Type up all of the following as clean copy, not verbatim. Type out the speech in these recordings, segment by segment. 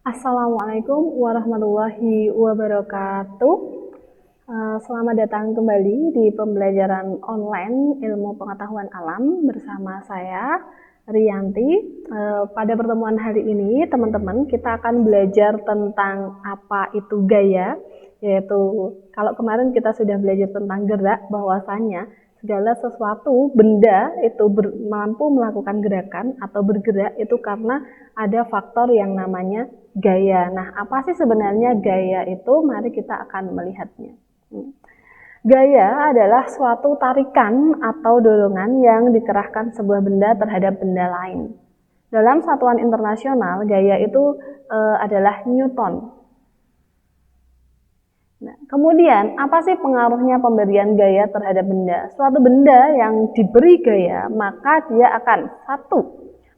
Assalamualaikum warahmatullahi wabarakatuh. Selamat datang kembali di pembelajaran online ilmu pengetahuan alam bersama saya, Riyanti. Pada pertemuan hari ini, teman-teman, kita akan belajar tentang apa itu gaya, yaitu kalau kemarin kita sudah belajar tentang gerak, bahwasannya segala sesuatu benda itu mampu melakukan gerakan atau bergerak itu karena ada faktor yang namanya gaya. Nah, apa sih sebenarnya gaya itu? Mari kita akan melihatnya. Gaya adalah suatu tarikan atau dorongan yang dikerahkan sebuah benda terhadap benda lain. Dalam satuan internasional, gaya itu adalah Newton. Nah, kemudian, apa sih pengaruhnya pemberian gaya terhadap benda? Suatu benda yang diberi gaya, maka dia akan satu,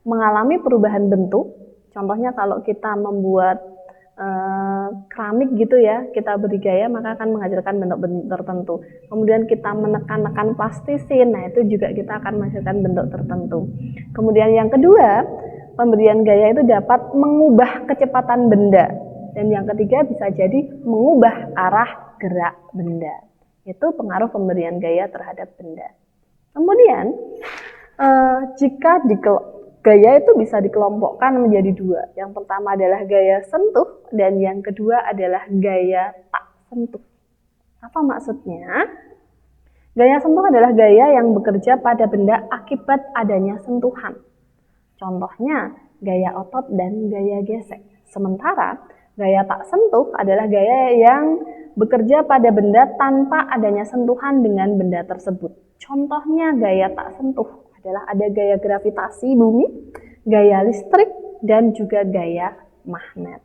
mengalami perubahan bentuk. Contohnya kalau kita membuat keramik gitu ya, kita beri gaya maka akan menghasilkan bentuk-bentuk tertentu. Kemudian kita menekan-nekan plastisin, nah itu juga kita akan menghasilkan bentuk tertentu. Kemudian yang kedua, pemberian gaya itu dapat mengubah kecepatan benda. Dan yang ketiga bisa jadi mengubah arah gerak benda. Itu pengaruh pemberian gaya terhadap benda. Kemudian jika gaya itu bisa dikelompokkan menjadi dua. Yang pertama adalah gaya sentuh dan yang kedua adalah gaya tak sentuh. Apa maksudnya? Gaya sentuh adalah gaya yang bekerja pada benda akibat adanya sentuhan. Contohnya gaya otot dan gaya gesek. Sementara gaya tak sentuh adalah gaya yang bekerja pada benda tanpa adanya sentuhan dengan benda tersebut. Contohnya gaya tak sentuh adalah ada gaya gravitasi bumi, gaya listrik, dan juga gaya magnet.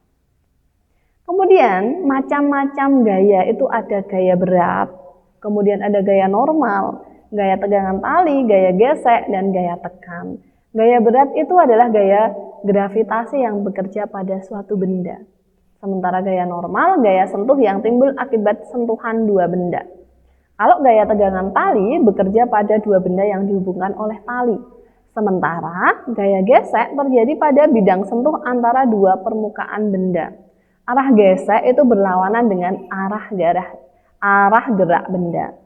Kemudian macam-macam gaya itu ada gaya berat, kemudian ada gaya normal, gaya tegangan tali, gaya gesek, dan gaya tekan. Gaya berat itu adalah gaya gravitasi yang bekerja pada suatu benda. Sementara gaya normal, gaya sentuh yang timbul akibat sentuhan dua benda. Kalau gaya tegangan tali bekerja pada dua benda yang dihubungkan oleh tali. Sementara gaya gesek terjadi pada bidang sentuh antara dua permukaan benda. Arah gesek itu berlawanan dengan arah gerak benda.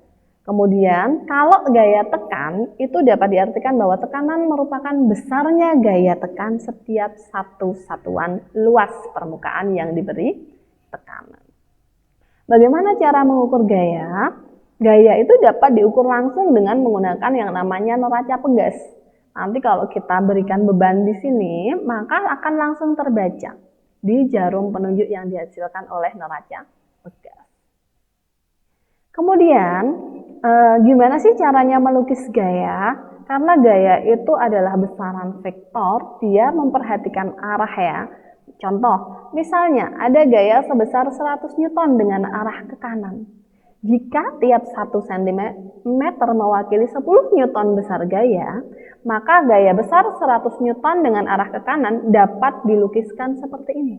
Kemudian kalau gaya tekan itu dapat diartikan bahwa tekanan merupakan besarnya gaya tekan setiap satu satuan luas permukaan yang diberi tekanan. Bagaimana cara mengukur gaya? Gaya itu dapat diukur langsung dengan menggunakan yang namanya neraca pegas. Nanti kalau kita berikan beban di sini, maka akan langsung terbaca di jarum penunjuk yang dihasilkan oleh neraca pegas. Kemudian, gimana sih caranya melukis gaya? Karena gaya itu adalah besaran vektor, dia memperhatikan arah ya. Contoh, misalnya ada gaya sebesar 100 Newton dengan arah ke kanan. Jika tiap 1 cm mewakili 10 Newton besar gaya, maka gaya besar 100 Newton dengan arah ke kanan dapat dilukiskan seperti ini.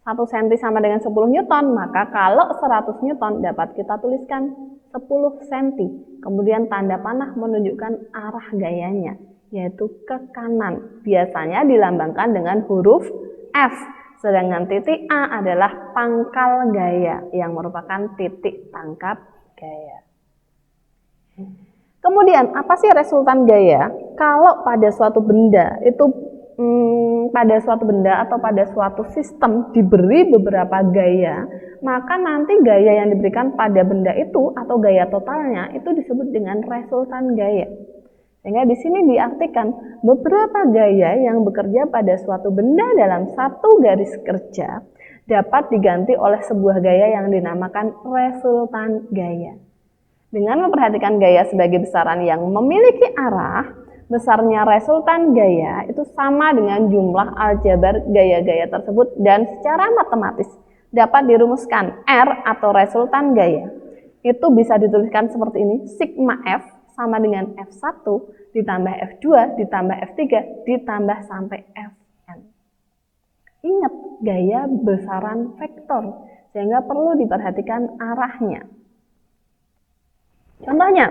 1 cm sama dengan 10 Newton, maka kalau 100 Newton dapat kita tuliskan 10 cm. Kemudian tanda panah menunjukkan arah gayanya, yaitu ke kanan. Biasanya dilambangkan dengan huruf F. Sedangkan titik A adalah pangkal gaya yang merupakan titik tangkap gaya. Kemudian apa sih resultan gaya? Kalau pada suatu benda itu atau pada suatu sistem diberi beberapa gaya, maka nanti gaya yang diberikan pada benda itu atau gaya totalnya itu disebut dengan resultan gaya. Sehingga di sini diartikan beberapa gaya yang bekerja pada suatu benda dalam satu garis kerja dapat diganti oleh sebuah gaya yang dinamakan resultan gaya. Dengan memperhatikan gaya sebagai besaran yang memiliki arah, besarnya resultan gaya itu sama dengan jumlah aljabar gaya-gaya tersebut dan secara matematis dapat dirumuskan R atau resultan gaya. Itu bisa dituliskan seperti ini, sigma F sama dengan F1 ditambah F2 ditambah F3 ditambah sampai Fn. Ingat, gaya besaran vektor, sehingga perlu diperhatikan arahnya. Contohnya,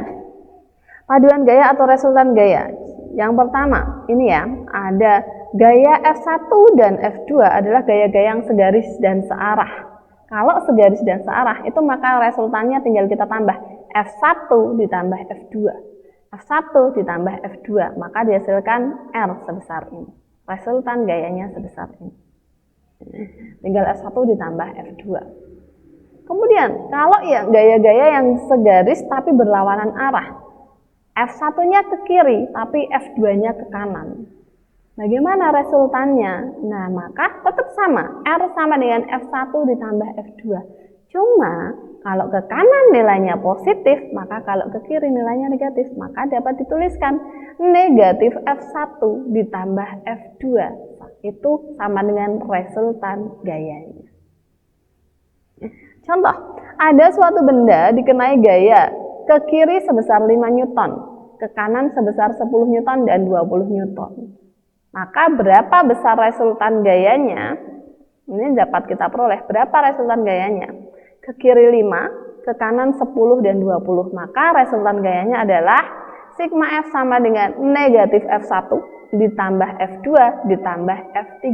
paduan gaya atau resultan gaya. Yang pertama, ini ya, ada gaya F1 dan F2 adalah gaya-gaya yang segaris dan searah. Kalau segaris dan searah itu maka resultannya tinggal kita tambah F1 ditambah F2. F1 ditambah F2, maka dihasilkan R sebesar ini. Resultan gayanya sebesar ini. Tinggal F1 ditambah F2. Kemudian, kalau ya gaya-gaya yang segaris tapi berlawanan arah, F1-nya ke kiri tapi F2-nya ke kanan. Bagaimana resultannya? Nah, maka tetap sama. R sama dengan F1 ditambah F2. Cuma, kalau ke kanan nilainya positif, maka kalau ke kiri nilainya negatif. Maka dapat dituliskan negatif F1 ditambah F2. Itu sama dengan resultan gayanya. Contoh, ada suatu benda dikenai gaya ke kiri sebesar 5 Newton, ke kanan sebesar 10 Newton dan 20 Newton. Maka berapa besar resultan gayanya? Ini dapat kita peroleh berapa resultan gayanya. Ke kiri 5, ke kanan 10 dan 20. Maka resultan gayanya adalah sigma F sama dengan negatif F1 ditambah F2 ditambah F3.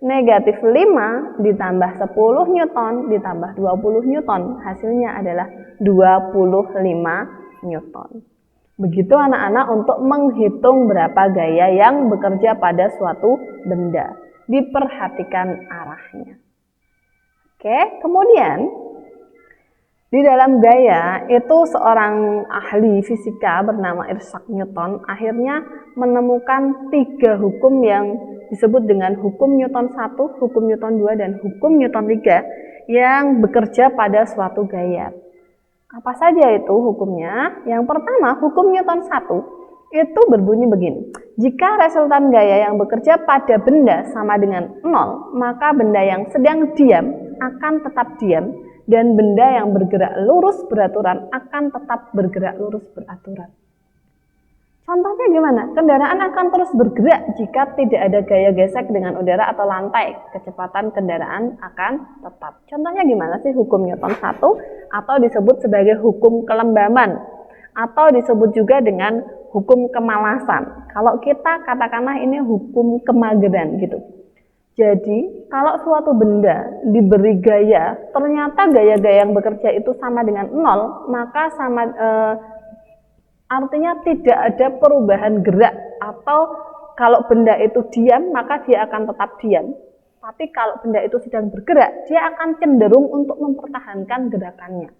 Negatif 5 ditambah 10 Newton ditambah 20 Newton. Hasilnya adalah 25 Newton. Begitu anak-anak untuk menghitung berapa gaya yang bekerja pada suatu benda. Diperhatikan arahnya. Oke, kemudian di dalam gaya itu seorang ahli fisika bernama Isaac Newton akhirnya menemukan 3 hukum yang disebut dengan hukum Newton 1, hukum Newton 2, dan hukum Newton 3 yang bekerja pada suatu gaya. Apa saja itu hukumnya? Yang pertama, hukum Newton 1 itu berbunyi begini. Jika resultan gaya yang bekerja pada benda sama dengan 0, maka benda yang sedang diam akan tetap diam dan benda yang bergerak lurus beraturan akan tetap bergerak lurus beraturan. Contohnya gimana? Kendaraan akan terus bergerak jika tidak ada gaya gesek dengan udara atau lantai. Kecepatan kendaraan akan tetap. Contohnya gimana sih hukum Newton 1? Atau disebut sebagai hukum kelembaman. Atau disebut juga dengan hukum kemalasan. Kalau kita katakanlah ini hukum kemageran gitu. Jadi, kalau suatu benda diberi gaya, ternyata gaya-gaya yang bekerja itu sama dengan 0, maka artinya tidak ada perubahan gerak, atau kalau benda itu diam, maka dia akan tetap diam. Tapi kalau benda itu sedang bergerak, dia akan cenderung untuk mempertahankan gerakannya.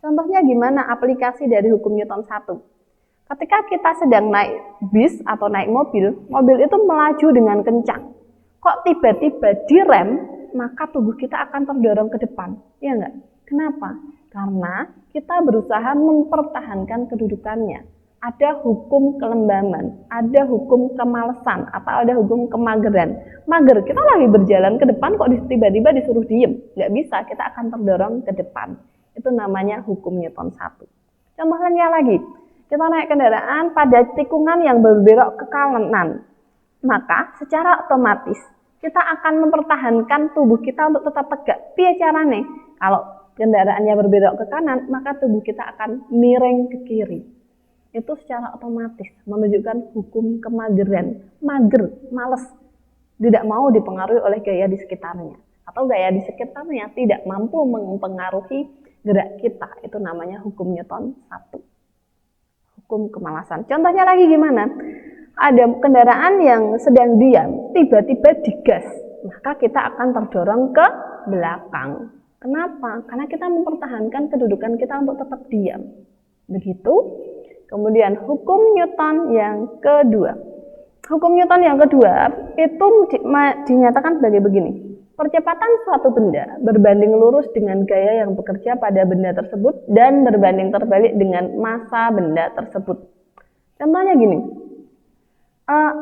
Contohnya gimana aplikasi dari hukum Newton 1? Ketika kita sedang naik bis atau naik mobil, mobil itu melaju dengan kencang. Kok tiba-tiba direm, maka tubuh kita akan terdorong ke depan. Iya enggak? Kenapa? Karena kita berusaha mempertahankan kedudukannya. Ada hukum kelembaman, ada hukum kemalesan, atau ada hukum kemageran. Mager, kita lagi berjalan ke depan kok tiba-tiba disuruh diem. Nggak bisa, kita akan terdorong ke depan. Itu namanya hukum Newton 1. Contohnya lagi, kita naik kendaraan pada tikungan yang berbelok ke kanan. Maka secara otomatis kita akan mempertahankan tubuh kita untuk tetap tegak. Piye carane? Kalau kendaraannya berbelok ke kanan, maka tubuh kita akan miring ke kiri. Itu secara otomatis menunjukkan hukum kemageran. Mager, males, tidak mau dipengaruhi oleh gaya di sekitarnya. Atau gaya di sekitarnya tidak mampu mempengaruhi gerak kita. Itu namanya hukum Newton 1. Hukum kemalasan. Contohnya lagi gimana? Ada kendaraan yang sedang diam, tiba-tiba digas. Maka kita akan terdorong ke belakang. Kenapa? Karena kita mempertahankan kedudukan kita untuk tetap diam. Begitu. Kemudian hukum Newton yang kedua. Hukum Newton yang kedua itu dinyatakan sebagai begini. Percepatan suatu benda berbanding lurus dengan gaya yang bekerja pada benda tersebut dan berbanding terbalik dengan massa benda tersebut. Contohnya gini.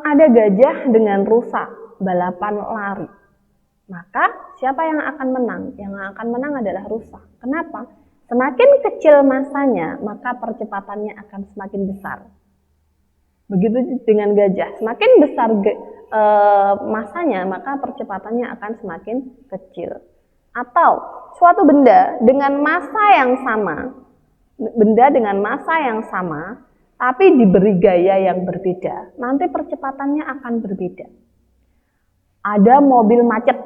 Ada gajah dengan rusa balapan lari. Maka siapa yang akan menang? Yang akan menang adalah rusa. Kenapa? Semakin kecil massanya, maka percepatannya akan semakin besar. Begitu dengan gajah, semakin besar massanya, maka percepatannya akan semakin kecil. Atau suatu benda dengan massa yang sama, tapi diberi gaya yang berbeda, nanti percepatannya akan berbeda. ada mobil macet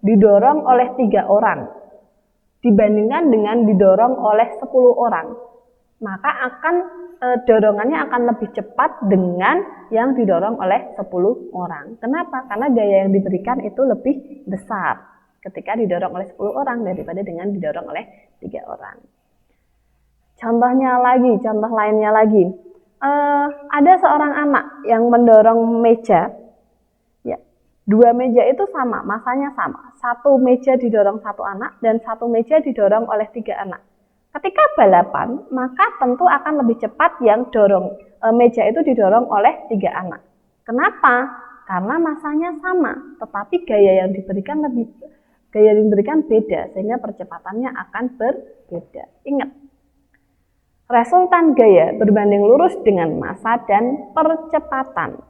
didorong oleh 3 orang dibandingkan dengan didorong oleh 10 orang, maka dorongannya akan lebih cepat dengan yang didorong oleh 10 orang. Kenapa? Karena gaya yang diberikan itu lebih besar ketika didorong oleh 10 orang daripada dengan didorong oleh 3 orang. Contoh lainnya lagi. Ada seorang anak yang mendorong meja. Ya, 2 meja itu sama, masanya sama. 1 meja didorong 1 anak dan 1 meja didorong oleh 3 anak. Ketika balapan, maka tentu akan lebih cepat yang meja itu didorong oleh 3 anak. Kenapa? Karena masanya sama, tetapi gaya yang diberikan beda, sehingga percepatannya akan berbeda. Ingat, resultan gaya berbanding lurus dengan massa dan percepatan.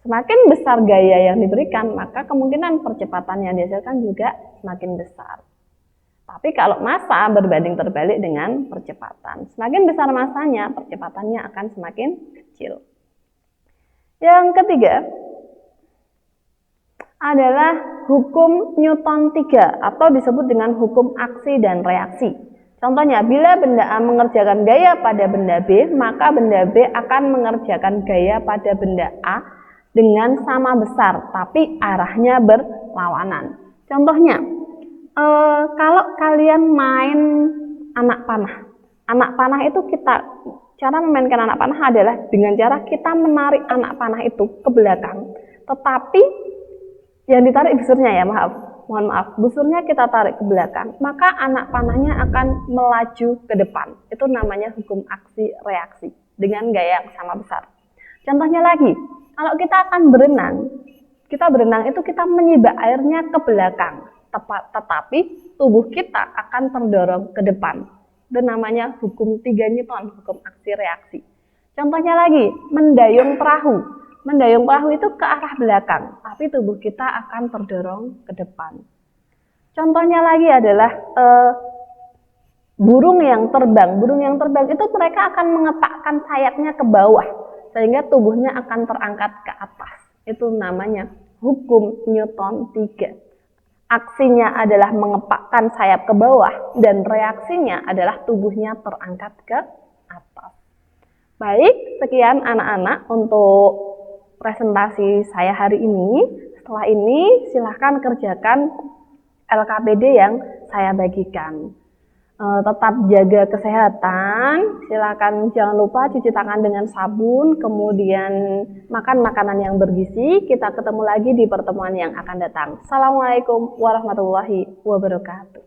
Semakin besar gaya yang diberikan, maka kemungkinan percepatan yang dihasilkan juga semakin besar. Tapi kalau massa berbanding terbalik dengan percepatan. Semakin besar massanya, percepatannya akan semakin kecil. Yang ketiga adalah hukum Newton 3 atau disebut dengan hukum aksi dan reaksi. Contohnya, bila benda A mengerjakan gaya pada benda B, maka benda B akan mengerjakan gaya pada benda A dengan sama besar, tapi arahnya berlawanan. Contohnya, kalau kalian main anak panah itu cara memainkan anak panah adalah dengan cara kita menarik anak panah itu ke belakang, tetapi yang ditarik busurnya ya, mohon maaf, busurnya kita tarik ke belakang, maka anak panahnya akan melaju ke depan. Itu namanya hukum aksi reaksi dengan gaya yang sama besar. Contohnya lagi, kalau kita akan berenang itu kita menyibak airnya ke belakang, tetapi tubuh kita akan terdorong ke depan. Itu namanya hukum 3 Newton, hukum aksi reaksi. Contohnya lagi, mendayung perahu. Mendayung perahu itu ke arah belakang, tapi tubuh kita akan terdorong ke depan. Contohnya lagi adalah burung yang terbang. Burung yang terbang itu mereka akan mengetakkan sayapnya ke bawah, sehingga tubuhnya akan terangkat ke atas. Itu namanya hukum Newton 3. Aksinya adalah mengepakkan sayap ke bawah dan reaksinya adalah tubuhnya terangkat ke atas. Baik, sekian anak-anak untuk presentasi saya hari ini. Setelah ini silahkan kerjakan LKPD yang saya bagikan. Tetap jaga kesehatan, silakan jangan lupa cuci tangan dengan sabun, kemudian makan makanan yang bergizi. Kita ketemu lagi di pertemuan yang akan datang. Assalamualaikum warahmatullahi wabarakatuh.